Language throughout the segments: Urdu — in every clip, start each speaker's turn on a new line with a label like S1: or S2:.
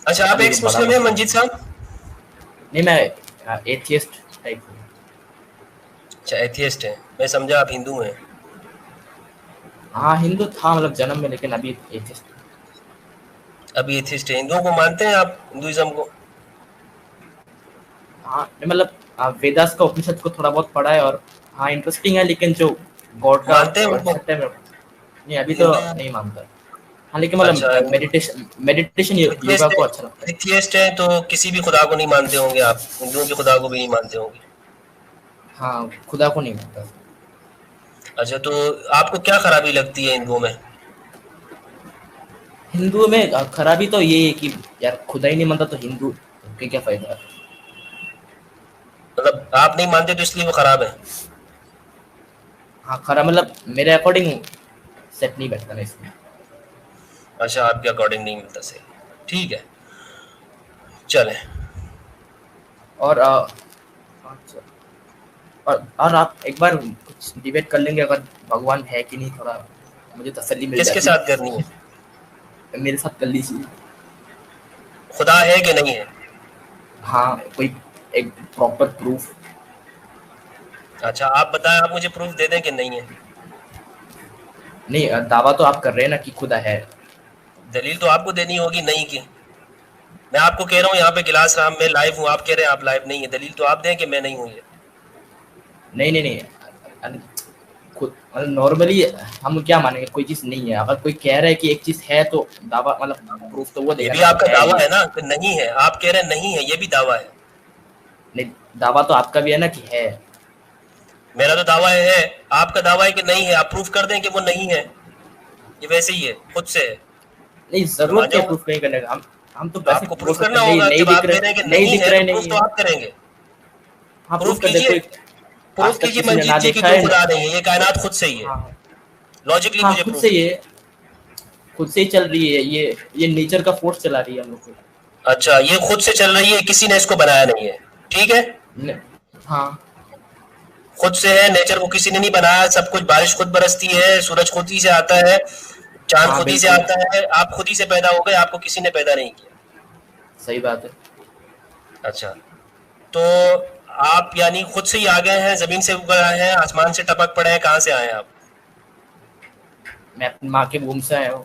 S1: اچھا آپ
S2: ابھی
S1: ایکس
S2: بڑا
S1: مسلم ہیں
S2: مسئلہ
S1: منجیت صاحب؟
S2: نہیں، میں ایتھیسٹ ٹائپ ہوں.
S1: اچھا ایتھیسٹ ہیں، میں سمجھا آپ ہندو ہیں.
S2: ہاں ہندو تھا مطلب جنم میں، لیکن ابھی ایتھیسٹ.
S1: ابھی ایتھیسٹ ہیں. ہندوؤں کو مانتے ہیں آپ، ہندوازم کو؟
S2: ہاں مطلب ویداس کا اپنشد کو تھوڑا بہت پڑھا ہے، اور ہاں انٹرسٹنگ ہے، لیکن جو گاڈ کا
S1: مانتے ہیں ان کو؟
S2: کانسیپٹ ہے نہیں ابھی تو
S1: ہندو
S2: نہیں مانتا. ہاں لیکن مطلب
S1: اچھا
S2: میڈیٹیشن یوگا
S1: ایتھیسٹ
S2: کو اچھا لگتا ہے.
S1: ایتھیسٹ ہیں تو کسی بھی خدا کو نہیں مانتے ہوں گے آپ، ہندوؤں کے خدا کو بھی نہیں مانتے ہوں گے.
S2: ہاں خدا کو نہیں مانتا.
S1: اچھا تو آپ کو کیا خرابی لگتی ہے ہندوؤں میں؟
S2: ہندوؤں میں خرابی تو یہ ہے کہ یار خدا ہی نہیں مانتا تو ہندو کہ کیا فائدہ ہے.
S1: مطلب آپ نہیں مانتے تو اس لیے وہ خراب ہے؟
S2: ہاں خراب مطلب میرے اکارڈنگ سیٹ نہیں بیٹھتا نا اس میں.
S1: اچھا آپ کے اکارڈنگ نہیں ملتا، صحیح، ٹھیک ہے چلیں.
S2: اور اور آپ ایک بار کچھ ڈیبیٹ کر لیں گے اگر بھگوان ہے کہ نہیں، تھوڑا مجھے تسلی مل
S1: کس کے
S2: جاتی.
S1: ساتھ کرنی ہے؟
S2: میرے ساتھ کر لیجیے.
S1: خدا ہے کہ نہیں ہے؟
S2: ہاں کوئی ایک پراپر پروف.
S1: اچھا آپ بتائیں، آپ مجھے پروف دے دیں کہ نہیں ہے.
S2: نہیں دعویٰ تو آپ کر رہے ہیں نا کہ خدا ہے.
S1: دلیل تو آپ کو دینی ہوگی نہیں کی. میں آپ کو کہہ رہا ہوں یہاں پہ کلاس رام میں لائیو ہوں، آپ کہہ رہے ہیں آپ لائیو نہیں ہے. دلیل تو آپ دیں کہ میں نہیں ہوں. یہ
S2: نہیں نارملی ہم کیا مانیں گے کوئی چیز نہیں ہے. اگر کوئی کہہ رہا ہے کہ ایک چیز ہے تو دعویٰ مطلب پروف تو وہ دے
S1: یہ
S2: گا
S1: بھی
S2: نا کہ
S1: آپ کا
S2: ہے
S1: دعویٰ
S2: یہ.
S1: ہے نا کہ نہیں ہے. آپ کہہ رہے ہیں نہیں ہے، یہ بھی دعویٰ ہے.
S2: نہیں دعویٰ تو آپ کا بھی ہے نا کہ ہے.
S1: میرا تو دعویٰ ہے. آپ کا دعویٰ ہے کہ نہیں ہے. آپ پروف کر دیں کہ وہ نہیں ہے. یہ ویسے ہی ہے، خود سے ہے.
S2: نہیں
S1: میں مان
S2: ضرورت کیا
S1: جاؤں گا.
S2: پروف نہیں کرنے کا. ہم تو ویسے
S1: آپ کو
S2: بول
S1: پروف
S2: سکتے
S1: کرنا
S2: ہیں نہیں
S1: ہوگا.
S2: نہیں
S1: جب
S2: دکھ
S1: آپ کہہ رہے ہیں کہ
S2: رہے نہیں
S1: نہیں
S2: دکھ
S1: ہے
S2: رہا ہے
S1: تو پروف
S2: نہیں
S1: تو
S2: ہے.
S1: آپ کریں گے.
S2: ہاں
S1: پروف
S2: کر دے
S1: کیجئے.
S2: کوئی
S1: پروف
S2: آج تک
S1: کیجئے
S2: کسی نے نہ
S1: منجیت جی کی
S2: دیکھا
S1: کوئی
S2: ہے.
S1: خدا نہیں ہے. یہ کائنات خود سے ہی ہے.
S2: ہاں
S1: لاجکلی
S2: ہاں
S1: مجھے
S2: خود
S1: پروف
S2: سے ہی
S1: کیجئے.
S2: ہے. خود سے ہی چل رہی ہے. یہ نیچر کا فورس چلا رہی ہے ہم لوگ کو.
S1: اچھا یہ خود سے چل رہی ہے، کسی نے اس کو بنایا نہیں ہے. ٹھیک ہے.
S2: ہاں
S1: خود سے ہے. نیچر کو کسی نے نہیں بنایا. سب کچھ بارش خود برستی ہے، سورج خود ہی سے آتا ہے، چاند
S2: ہاں
S1: خود ہی سے
S2: بالکل
S1: آتا ہے. آپ خود ہی سے پیدا ہو گئے، آپ کو کسی نے پیدا نہیں کیا.
S2: صحیح بات ہے.
S1: اچھا تو آپ یعنی خود سے ہی آ گئے ہیں، زمین سے اگے آئے ہیں، آسمان سے ٹپک پڑے ہیں. کہاں سے آئے ہیں آپ؟
S2: میں اپنی ماں کے وomb سے آیا ہوں.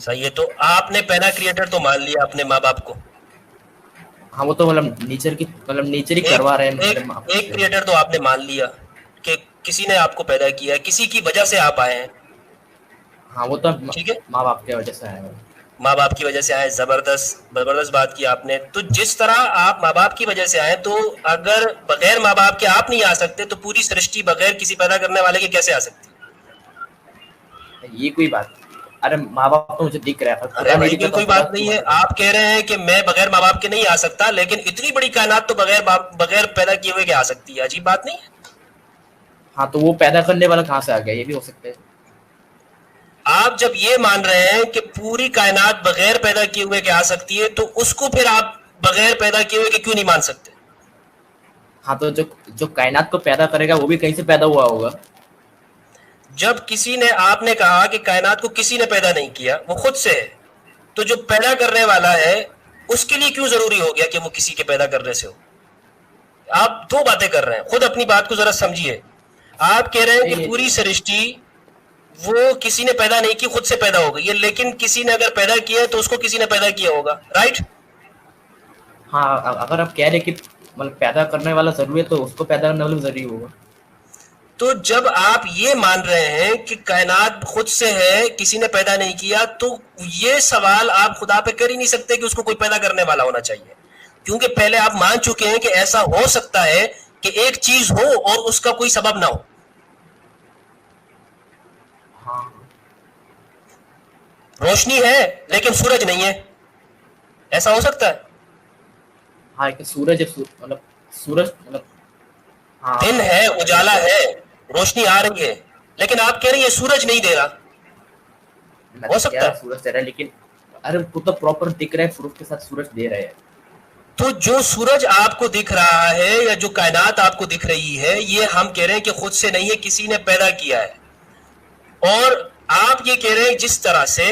S1: صحیح ہے. تو آپ نے پہلا کریٹر تو مان لیا اپنے ماں باپ کو.
S2: ہاں وہ تو مطلب نیچر کی مطلب نیچر ہی
S1: ایک
S2: کروا رہے ہیں
S1: ایک
S2: میرے ماں باپ
S1: ایک
S2: سے.
S1: کریٹر تو آپ نے مان لیا کہ کسی نے آپ کو پیدا کیا ہے، کسی کی وجہ سے آپ آئے ہیں.
S2: ہاں وہ تو
S1: ٹھیک ہے،
S2: ماں باپ کی وجہ سے آیا ہوں.
S1: ماں باپ کی وجہ سے آئے. زبردست بات کی آپ نے. تو جس طرح آپ ماں باپ کی وجہ سے آئے، تو اگر بغیر ماں باپ کے آپ نہیں آ سکتے تو پوری سرشٹی بغیر کسی پیدا کرنے والے کے کیسے آ سکتی؟
S2: یہ کوئی بات نہیں. ارے ماں باپ تو مجھے دکھ رہا ہے.
S1: ارے
S2: خدا نہیں
S1: بھائی
S2: دکھتا
S1: یہ
S2: تو
S1: کوئی
S2: خدا
S1: بات
S2: کیوں
S1: نہیں ہے.
S2: بنا رہے
S1: آپ کہہ رہے ہیں کہ میں بغیر ماں باپ کے نہیں آ سکتا، لیکن اتنی بڑی کائنات تو بغیر پیدا کیے ہوئے کے آ سکتی ہے. عجیب بات نہیں ہے؟
S2: ہاں تو وہ پیدا کرنے والا کہاں سے آ گیا؟ یہ بھی ہو سکتا ہے.
S1: آپ جب یہ مان رہے ہیں کہ پوری کائنات بغیر پیدا کیے ہوئے کے آ سکتی ہے، تو اس کو پھر آپ بغیر پیدا کیے ہوئے کے کیوں نہیں مان سکتے؟
S2: ہاں تو جو کائنات کو پیدا کرے گا وہ بھی کہیں سے پیدا ہوا ہوگا.
S1: جب کسی نے آپ نے کہا کہ کائنات کو کسی نے پیدا نہیں کیا، وہ خود سے ہے، تو جو پیدا کرنے والا ہے اس کے لیے کیوں ضروری ہو گیا کہ وہ کسی کے پیدا کرنے سے ہو؟ آپ دو باتیں کر رہے ہیں. خود اپنی بات کو ذرا سمجھیے. آپ کہہ رہے ہیں
S2: نہیں
S1: کہ
S2: نہیں
S1: پوری سرشٹی وہ کسی نے پیدا نہیں کی، خود سے پیدا ہو گئی ہے، لیکن کسی نے اگر پیدا کیا ہے تو اس کو کسی نے پیدا کیا ہوگا. رائٹ؟
S2: ہاں اگر آپ کہہ رہے کہ مطلب پیدا کرنے والا ضروری ہے تو اس کو پیدا کرنے والا ضروری ہوگا.
S1: تو جب آپ یہ مان رہے ہیں کہ کائنات خود سے ہے، کسی نے پیدا نہیں کیا، تو یہ سوال آپ خدا پہ کر ہی نہیں سکتے کہ اس کو کوئی پیدا کرنے والا ہونا چاہیے. کیونکہ پہلے آپ مان چکے ہیں کہ ایسا ہو سکتا ہے کہ ایک چیز ہو اور اس کا کوئی سبب نہ ہو.
S2: ہاں
S1: روشنی ہے لیکن سورج نہیں ہے، ایسا ہو سکتا ہے؟
S2: ہاں کہ سورج مطلب سورج مطلب ہاں
S1: دن ہے،
S2: یہ
S1: اجالا ہے، روشنی آ رہی ہے، لیکن آپ کہہ رہے ہیں یہ سورج نہیں دے رہا.
S2: میں
S1: ہو
S2: تو کہہ
S1: سکتا
S2: رہا ہوں
S1: ہے.
S2: سورج دے رہا ہے، لیکن ارے وہ تو پراپر دکھ رہا ہے پروف کے ساتھ سورج دے رہے ہیں.
S1: تو جو سورج آپ کو دکھ رہا ہے یا جو کائنات آپ کو دکھ رہی ہے، یہ ہم کہہ رہے ہیں کہ خود سے نہیں ہے، کسی نے پیدا کیا ہے. اور آپ یہ کہہ رہے ہیں جس طرح سے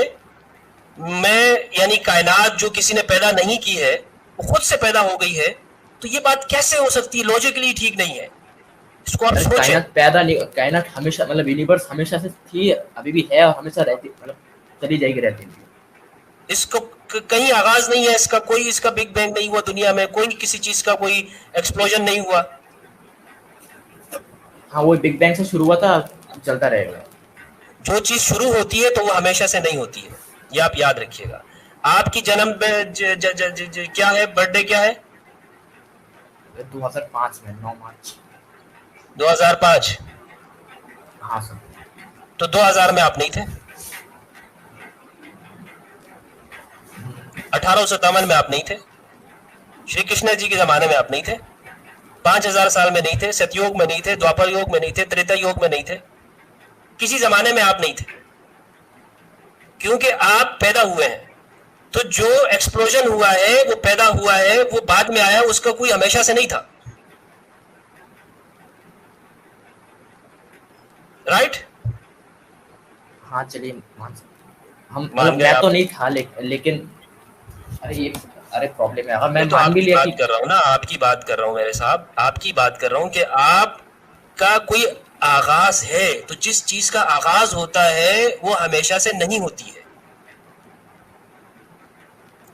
S1: میں یعنی کائنات جو کسی نے پیدا نہیں کی ہے وہ خود سے پیدا ہو گئی ہے, تو یہ بات کیسے ہو سکتی ہے؟ لاجیکلی ٹھیک نہیں ہے, اس کو آپ سوچیں.
S2: کائنات پیدا نہیں, کائنات ہمیشہ مطلب یونیورس ہمیشہ سے تھی, ابھی بھی ہے اور ہمیشہ رہتی, مطلب چلی جائے گی, رہتی ہے.
S1: اس کو کہیں آغاز نہیں ہے اس کا, کوئی اس کا بگ بینگ نہیں ہوا دنیا میں, کوئی کسی چیز کا کوئی ایکسپلوژن نہیں ہوا.
S2: ہاں وہ بگ بینگ سے شروع ہوا تھا, چلتا رہے گا.
S1: جو چیز شروع ہوتی ہے تو وہ ہمیشہ سے نہیں ہوتی ہے, یہ آپ یاد رکھیے گا. آپ کی جنم کیا ہے, برتھ ڈے کیا ہے؟
S2: 2005 میں 9 مارچ.
S1: 2005.
S2: ہاں سر.
S1: تو 2000 میں آپ نہیں تھے, 1857 میں آپ نہیں تھے, شری کرشن جی کے زمانے میں آپ نہیں تھے, 5000 سال میں نہیں تھے, ستیوگ میں نہیں تھے, دوپر یوگ میں نہیں تھے, تریتا یوگ میں نہیں تھے, کسی زمانے میں آپ نہیں تھے, کیونکہ آپ پیدا ہوئے ہیں. تو جو ایکسپلوژن ہوا ہے وہ پیدا ہوا ہے, وہ بعد میں آیا, اس کا کوئی ہمیشہ سے نہیں تھا. رائٹ؟
S2: ہاں چلیے مان سکتے ہم,
S1: مان
S2: مطلب
S1: گئے
S2: میں تو
S1: آپ؟
S2: نہیں تھا لیکن ارے یہ ارے پرابلم ہے, اگر میں
S1: میں تو
S2: مان
S1: آپ
S2: بھی
S1: کی
S2: لیا کہ
S1: بات کر رہا ہوں نا, آپ کی بات کر رہا ہوں میرے صاحب, آپ کی بات کر رہا ہوں کہ آپ کا کوئی آغاز ہے, تو جس چیز کا آغاز ہوتا ہے وہ ہمیشہ سے نہیں ہوتی ہے.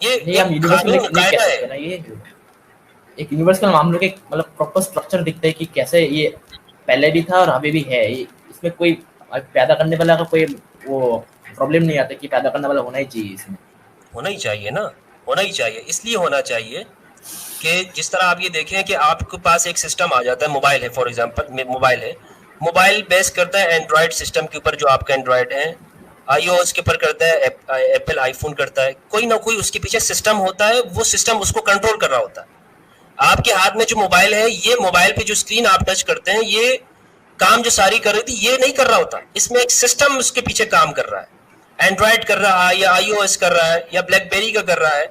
S1: یہ
S2: نہیں, ہم
S1: ایک
S2: یونیورس میں
S1: قانون
S2: نہیں کہہ
S1: قاعدہ ہے.
S2: سکتے نا. یہ ایک یونیورس کا معاملوں کے مطلب پراپر اسٹرکچر دکھتا ہے کہ کیسے یہ پہلے بھی تھا اور ابھی بھی ہے. اس میں کوئی پیدا کرنے والا کا کوئی وہ پرابلم نہیں آتا کہ پیدا کرنے والا ہونا ہی چاہیے. اس میں
S1: ہونا ہی چاہیے نا, ہونا ہی چاہیے. اس لیے ہونا چاہیے کہ جس طرح آپ یہ دیکھیں کہ آپ کے پاس ایک سسٹم آ جاتا ہے, موبائل ہے فار ایگزامپل, موبائل ہے, موبائل بیس کرتا ہے اینڈرائڈ سسٹم کے اوپر, جو آپ کا اینڈرائڈ ہے, آئی او ایس کے اوپر کرتا ہے, ایپل آئی فون کرتا ہے, کوئی نہ کوئی اس کے پیچھے سسٹم ہوتا ہے, وہ سسٹم اس کو کنٹرول کر رہا ہوتا ہے. آپ کے ہاتھ میں جو موبائل ہے, یہ موبائل پہ جو اسکرین آپ ٹچ کرتے ہیں, یہ کام جو ساری کر رہی تھی یہ نہیں کر رہا ہوتا, اس میں ایک سسٹم اس کے پیچھے کام کر رہا ہے. اینڈرائڈ کر رہا ہے, یا آئی او ایس کر رہا ہے, یا بلیک بیری کا کر رہا ہے,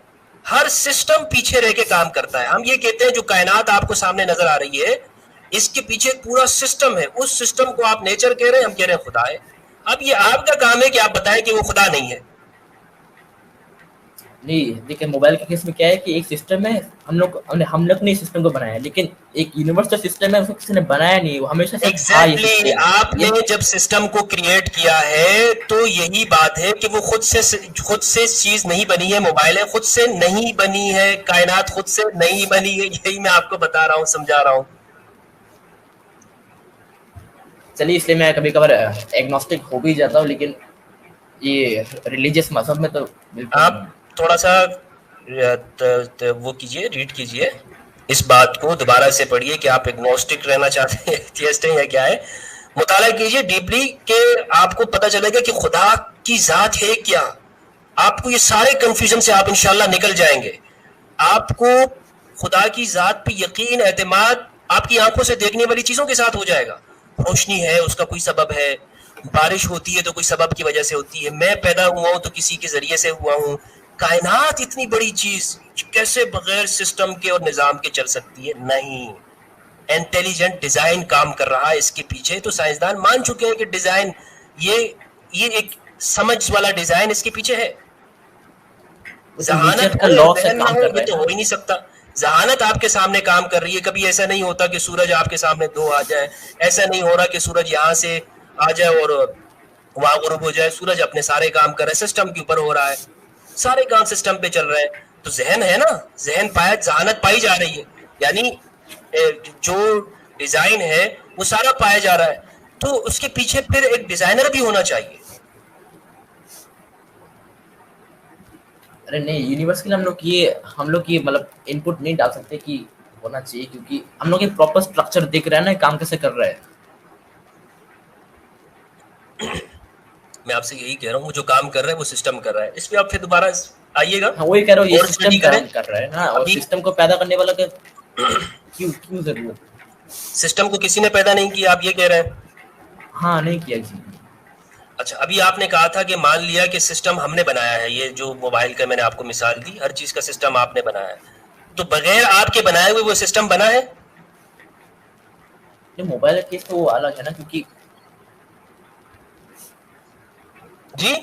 S1: ہر سسٹم پیچھے رہ کے کام کرتا ہے. ہم یہ کہتے ہیں جو کائنات آپ کو سامنے نظر آ رہی ہے, اس کے پیچھے ایک پورا سسٹم ہے, اس سسٹم کو آپ نیچر کہہ رہے ہیں, ہم کہہ رہے ہیں خدا ہے. اب یہ آپ کا کام ہے کہ آپ بتائیں کہ وہ خدا نہیں ہے.
S2: نہیں دیکھیں, موبائل کے کیس میں کیا ہے کہ ایک سسٹم ہے, ہم لوگ نے سسٹم کو بنایا, لیکن ایک یونیورس جو سسٹم ہے اس کو کسی نے بنایا نہیں, وہ ہمیشہ سے تھا یہ
S1: ایگزیکٹلی,
S2: سسٹم.
S1: آپ نے جب سسٹم کو کریٹ کیا ہے تو یہی بات ہے کہ وہ خود سے چیز نہیں بنی ہے, موبائل ہے خود سے نہیں بنی ہے, کائنات خود سے نہیں بنی ہے, یہی میں آپ کو بتا رہا ہوں, سمجھا رہا ہوں.
S2: چلیے اس لیے میں کبھی کبھار ایگنوسٹک ہو بھی جاتا ہوں, لیکن یہ ریلیجیس مذہب میں تو بالکل
S1: آپ
S2: نہیں.
S1: تھوڑا سا وہ کیجئے, ریڈ کیجئے, اس بات کو دوبارہ سے پڑھیے کہ آپ ایگنوسٹک رہنا چاہتے ہیں, ایتھیسٹ ہیں یا کیا ہے. مطالعہ کیجئے ڈیپلی کہ آپ کو پتہ چلے گا کہ خدا کی ذات ہے کیا. آپ کو یہ سارے کنفیوژن سے آپ انشاءاللہ نکل جائیں گے. آپ کو خدا کی ذات پہ یقین, اعتماد آپ کی آنکھوں سے دیکھنے والی چیزوں کے ساتھ ہو جائے گا. روشنی ہے, اس کا کوئی سبب ہے, بارش ہوتی ہے تو کوئی سبب کی وجہ سے ہوتی ہے, میں پیدا ہوا ہوں تو کسی کے ذریعے سے ہوا ہوں. کائنات اتنی بڑی چیز کیسے بغیر سسٹم کے اور نظام کے چل سکتی ہے؟ نہیں, انٹیلیجنٹ ڈیزائن کام کر رہا ہے اس کے پیچھے. تو سائنسدان مان چکے ہیں کہ ڈیزائن یہ ایک سمجھ والا ڈیزائن اس کے پیچھے ہے.
S2: وہ تو
S1: ذہانت
S2: نیچر کا
S1: ہو یا
S2: لا سے
S1: ذہن نہ
S2: کام
S1: ہو,
S2: کر رہا
S1: یہ
S2: ہے
S1: تو
S2: نا.
S1: ہو ہی نہیں سکتا. ذہانت آپ کے سامنے کام کر رہی ہے. کبھی ایسا نہیں ہوتا کہ سورج آپ کے سامنے دو آ جائے, ایسا نہیں ہو رہا کہ سورج یہاں سے آ جائے اور وہاں غروب ہو جائے. سورج اپنے سارے کام کر رہا ہے, سسٹم کے اوپر ہو رہا ہے, سارے کام سسٹم پہ چل رہے ہیں. تو ذہن ہے نا, ذہانت پائی جا رہی ہے, یعنی جو ڈیزائن ہے وہ سارا پایا جا رہا ہے. تو اس کے پیچھے پھر ایک ڈیزائنر بھی ہونا چاہیے.
S2: ارے نہیں, یونیورس کے لیے ہم لوگ یہ مطلب ان پٹ نہیں ڈال سکتے کہ ہونا چاہیے, کیونکہ ہم لوگ ایک پراپر اسٹرکچر دیکھ رہے ہیں نا, کام کیسے کر رہا ہے.
S1: میں آپ سے یہی کہہ رہا ہوں, وہ جو کام کر رہا ہے وہ سسٹم کر رہا ہے. اس پہ آپ پھر دوبارہ آئیے گا
S2: ہاں وہی کہہ رہا ہوں, یہ
S1: اور
S2: سسٹم
S1: اسٹڈی کریں.
S2: کام کر رہا ہے نا, اور
S1: ابھی
S2: سسٹم کو پیدا کرنے والا کیوں ضرورت.
S1: سسٹم کو کسی نے پیدا نہیں کیا, آپ یہ کہہ رہے ہیں.
S2: ہاں نہیں کیا جی.
S1: اچھا, ابھی آپ نے کہا تھا کہ مان لیا کہ سسٹم ہم نے بنایا ہے, یہ جو موبائل کا میں نے آپ کو مثال دی, ہر چیز کا سسٹم آپ نے بنایا ہے, تو بغیر آپ کے بنائے ہوئے وہ سسٹم بنا ہے.
S2: موبائل کا کیس تو وہ الگ ہے نا, کیونکہ
S1: جی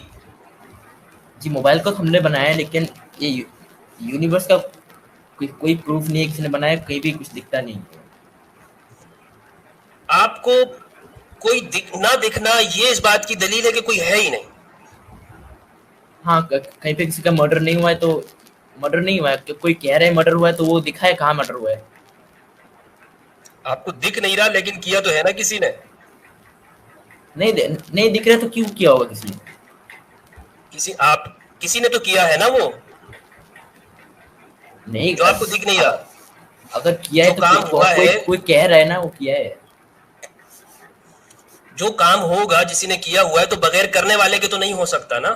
S2: جی موبائل کو تو ہم نے بنایا ہے، لیکن یہ یونیورس کا کوئی پروف نہیں ہے کسی نے بنایا، کہیں بھی کچھ دکھتا نہیں ہے.
S1: آپ کو کوئی نہ دکھنا یہ اس بات کی دلیل ہے کہ کوئی ہے ہی نہیں.
S2: ہاں کہیں پہ کسی کا مرڈر نہیں ہوا ہے تو مرڈر نہیں ہوا ہے، کوئی کہہ رہے ہیں مرڈر ہوا ہے تو وہ دکھائے کہاں مرڈر ہوا ہے.
S1: آپ کو دکھ نہیں رہا لیکن کیا تو ہے نا کسی نے.
S2: نہیں دکھ رہا تو کیوں کیا ہوگا کسی نے.
S1: کسی نے تو کیا ہے نا، وہ
S2: نہیں
S1: جو آپ کو دکھ نہیں رہا.
S2: اگر کیا ہے
S1: جو
S2: تو
S1: کام ہوا ہے،
S2: کوئی کہہ رہا ہے نا وہ کیا ہے.
S1: جو کام ہوگا جسی نے کیا ہوا ہے تو بغیر کرنے والے کے تو نہیں ہو سکتا نا.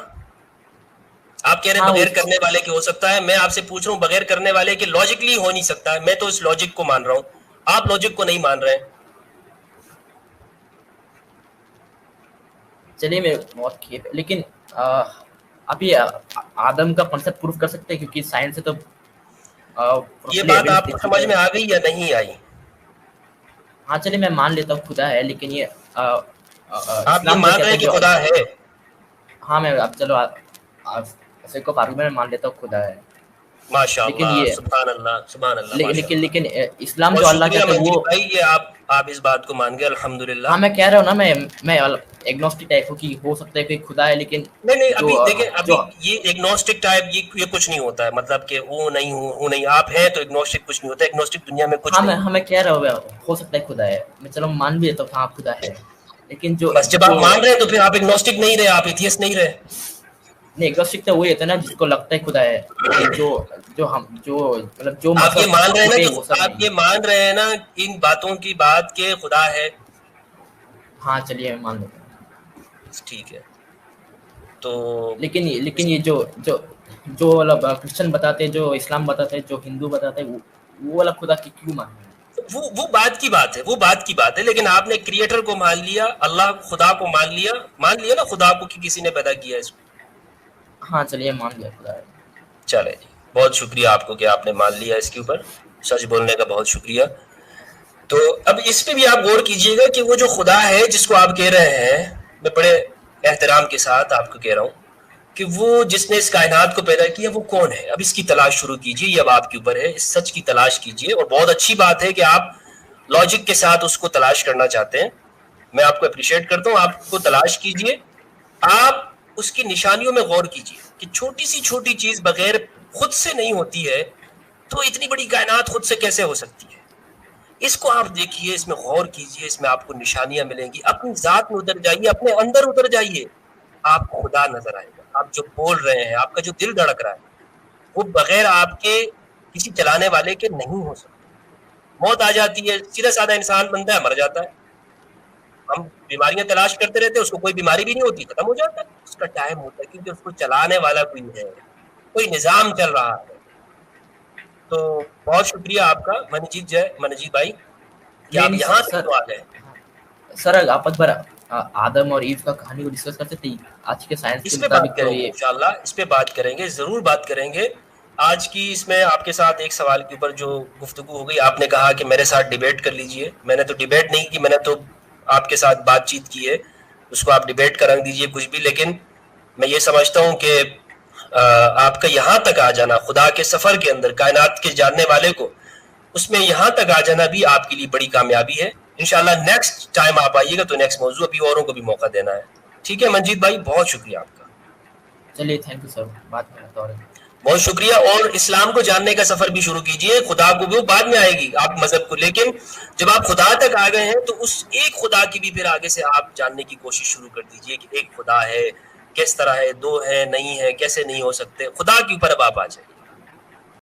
S1: آپ کہہ رہے ہیں
S2: ہاں
S1: بغیر کرنے والے کے ہو سکتا ہے، میں آپ سے پوچھ رہا ہوں بغیر کرنے والے کے لاجکلی ہو نہیں سکتا ہے. میں تو اس لاجک کو مان رہا ہوں، آپ لاجک کو نہیں مان رہے ہیں.
S2: چلیے میں بہت کھیت، لیکن آپ یہ آدم کا کنسپٹ پروف کر سکتے ہیں کیونکہ سائنس سے تو
S1: یہ
S2: پروفلی
S1: بات
S2: ایویڈنس
S1: آپ
S2: دکھ
S1: کو
S2: چکا
S1: سمجھ
S2: ہے.
S1: میں آ گئی یا نہیں آئی؟
S2: ہاں چلیے میں مان لیتا ہوں خدا ہے، لیکن یہ
S1: آپ یہ
S2: اسلام جو
S1: مان رہے
S2: کہتے
S1: ہیں
S2: ہیں
S1: کہ
S2: جو
S1: خدا ہے؟
S2: ہاں میں اب چلو کو فاروق میں مان لیتا ہوں خدا ہے،
S1: ماشاء
S2: لیکن
S1: اللہ،
S2: یہ
S1: سبحان اللہ، سبحان اللہ، ماشاء اللہ.
S2: لیکن اسلام
S1: بہت
S2: جو اللہ
S1: شکریہ
S2: کہتے ہیں
S1: منجیت
S2: وہ.
S1: بھائی، یہ آپ اس بات کو مان گئے، الحمدللہ.
S2: ہاں میں کہہ رہا ہوں نا، میں ایگنوسٹک ٹائپ ہوں کہ ہو سکتا ہے کہ خدا ہے، لیکن
S1: نہیں ابھی
S2: جو
S1: دیکھیں، ابھی
S2: جو
S1: یہ ایگنوسٹک ٹائپ یہ کچھ نہیں ہوتا ہے. مطلب کہ وہ نہیں آپ ہیں تو ایگنوسٹک کچھ نہیں ہوتا. ایگنوسٹک دنیا میں کچھ
S2: ہاں
S1: نہیں.
S2: میں کہہ رہا ہوں ہو سکتا ہے خدا ہے، میں چلو مان بھی لیتا ہوں ہاں خدا ہے، لیکن
S1: بس جب آپ مان رہے ہیں تو پھر آپ ایگنوسٹک نہیں رہے، آپ ایتھیسٹ نہیں رہے.
S2: نہیں ایگنوسٹک تو وہی ہوتا ہے نا جس کو لگتا ہے خدا ہے، لیکن جو
S1: آپ یہ
S2: مذہب
S1: مان رہے ہیں نا
S2: جھوٹے
S1: کہ
S2: وہ سب
S1: آپ
S2: نہیں.
S1: یہ مان رہے ہیں نا ان باتوں کی بات کہ خدا ہے.
S2: ہاں چلیے میں مان لیتا ہوں.
S1: ٹھیک ہے تو
S2: لیکن یہ جو مطلب کرسچن بتاتے ہیں، جو اسلام بتاتے ہیں، جو ہندو بتاتے ہیں، وہ والا خدا کی کیوں مانتے ہیں؟
S1: وہ بات کی بات ہے، وہ بات کی بات ہے. لیکن آپ نے کریٹر کو مان لیا، اللہ خدا کو مان لیا نا خدا کو کہ کسی نے پیدا کیا اس کو.
S2: ہاں چلیے مان لیا خدا ہے.
S1: چلے جی، بہت شکریہ آپ کو کہ آپ نے مان لیا اس کے اوپر. سچ بولنے کا بہت شکریہ. تو اب اس پہ بھی آپ غور کیجئے گا کہ وہ جو خدا ہے جس کو آپ کہہ رہے ہیں، میں بڑے احترام کے ساتھ آپ کو کہہ رہا ہوں کہ وہ جس نے اس کائنات کو پیدا کیا وہ کون ہے. اب اس کی تلاش شروع کیجئے، یہ اب آپ کے اوپر ہے. اس سچ کی تلاش کیجئے، اور بہت اچھی بات ہے کہ آپ لاجک کے ساتھ اس کو تلاش کرنا چاہتے ہیں. میں آپ کو اپریشیٹ کرتا ہوں. آپ کو تلاش کیجئے، آپ اس کی نشانیوں میں غور کیجئے کہ چھوٹی سی چھوٹی چیز بغیر خود سے نہیں ہوتی ہے تو اتنی بڑی کائنات خود سے کیسے ہو سکتی ہے. اس کو آپ دیکھیے، اس میں غور کیجئے، اس میں آپ کو نشانیاں ملیں گی. اپنی ذات میں اتر جائیے، اپنے اندر اتر جائیے، آپ کو خدا نظر آئے گا. آپ جو بول رہے ہیں، آپ کا جو دل دھڑک رہا ہے، وہ بغیر آپ کے کسی چلانے والے کے نہیں ہو سکتا. موت آ جاتی ہے، سیدھا سادہ انسان بنتا ہے، مر جاتا ہے. ہم بیماریاں تلاش کرتے رہتے ہیں، اس کو کوئی بیماری بھی نہیں ہوتی، ختم ہو جاتا ہے. اس کا ٹائم ہوتا ہے کیونکہ اس کو چلانے والا کوئی ہے، کوئی نظام چل رہا ہے. تو بہت شکریہ آپ کا منجیت بھائی کہ آپ
S2: نہیں
S1: یہاں تک
S2: سر،
S1: تو آ گئے.
S2: سر آپ ایک بار آدم اور ایو کا کہانی کو ڈسکس کرتے تھے آج کے سائنس کے
S1: اس پہ بات
S2: مطابق. تو
S1: کریں گے
S2: یہ
S1: انشاءاللہ، اس پہ بات کریں گے، ضرور بات کریں گے. آج کی اس میں آپ کے ساتھ ایک سوال کے اوپر جو گفتگو ہو گئی، آپ نے کہا کہ میرے ساتھ ڈیبیٹ کر لیجئے. میں نے تو ڈیبیٹ نہیں کی، میں نے تو آپ کے ساتھ بات چیت کی ہے. اس کو آپ ڈیبیٹ کا رنگ دیجئے کچھ بھی، لیکن میں یہ سمجھتا ہوں کہ آپ کا یہاں تک آ جانا خدا کے سفر کے اندر، کائنات کے جاننے والے کو اس میں یہاں تک آ جانا بھی آپ کے لیے بڑی کامیابی ہے. انشاءاللہ نیکسٹ ٹائم آپ آئیے گا تو نیکسٹ موضوع ابھی اوروں کو بھی موقع دینا ہے. ٹھیک ہے منجیت بھائی، بہت شکریہ آپ کا.
S2: چلیے تھینک یو سر، بات کرتا ہوں.
S1: بہت شکریہ. اور اسلام کو جاننے کا سفر بھی شروع کیجئے. خدا کو وہ بعد میں آئے گی، آپ مذہب کو، لیکن جب آپ خدا تک آ گئے ہیں تو اس ایک خدا کی بھی پھر آگے سے آپ جاننے کی کوشش شروع کر دیجئے کہ ایک خدا ہے، کس طرح ہے، دو ہے، نہیں ہے، کیسے نہیں ہو سکتے. خدا کے اوپر اب آپ آ جائیں.